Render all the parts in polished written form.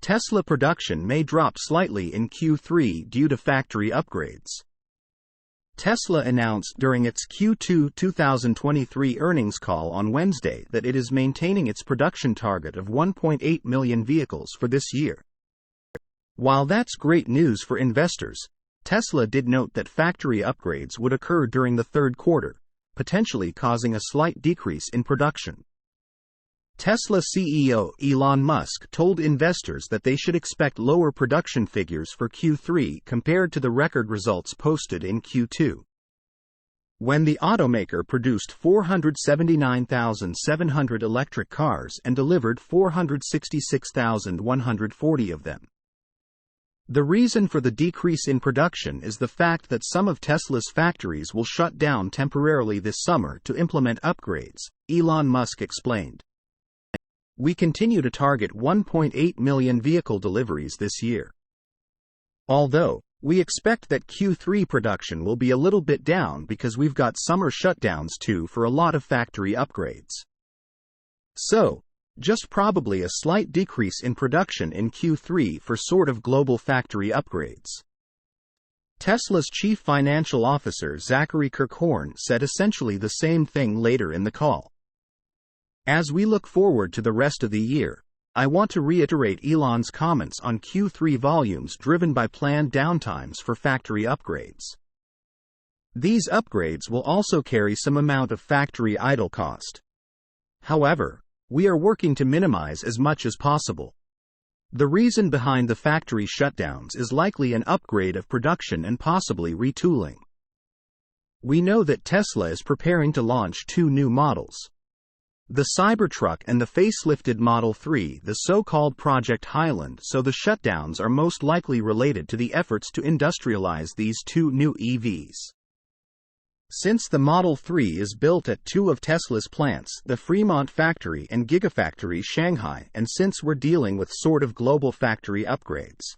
Tesla production may drop slightly in Q3 due to factory upgrades. Tesla announced during its Q2 2023 earnings call on Wednesday that it is maintaining its production target of 1.8 million vehicles for this year. While that's great news for investors, Tesla did note that factory upgrades would occur during the third quarter, potentially causing a slight decrease in production. Tesla CEO Elon Musk told investors that they should expect lower production figures for Q3 compared to the record results posted in Q2. When the automaker produced 479,700 electric cars and delivered 466,140 of them. The reason for the decrease in production is the fact that some of Tesla's factories will shut down temporarily this summer to implement upgrades, Elon Musk explained. We continue to target 1.8 million vehicle deliveries this year. Although, we expect that Q3 production will be a little bit down because we've got summer shutdowns too for a lot of factory upgrades. So, just probably a slight decrease in production in Q3 for sort of global factory upgrades. Tesla's chief financial officer Zachary Kirkhorn said essentially the same thing later in the call. As we look forward to the rest of the year, I want to reiterate Elon's comments on Q3 volumes driven by planned downtimes for factory upgrades. These upgrades will also carry some amount of factory idle cost. However, we are working to minimize as much as possible. The reason behind the factory shutdowns is likely an upgrade of production and possibly retooling. We know that Tesla is preparing to launch 2 new models. The Cybertruck and the facelifted Model 3, the so-called Project Highland, so the shutdowns are most likely related to the efforts to industrialize these 2 new EVs. Since the Model 3 is built at 2 of Tesla's plants, the Fremont factory and Gigafactory Shanghai, and since we're dealing with sort of global factory upgrades.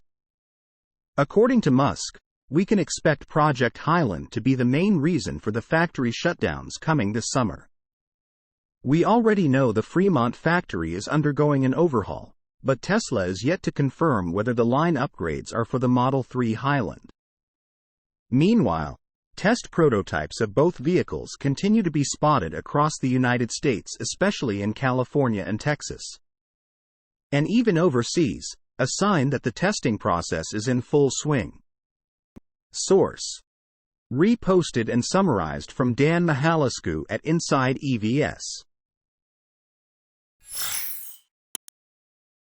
According to Musk, we can expect Project Highland to be the main reason for the factory shutdowns coming this summer. We already know the Fremont factory is undergoing an overhaul, but Tesla is yet to confirm whether the line upgrades are for the Model 3 Highland. Meanwhile, test prototypes of both vehicles continue to be spotted across the United States, especially in California and Texas. And even overseas, a sign that the testing process is in full swing. Source: reposted and summarized from Dan Mihalascu at Inside EVS.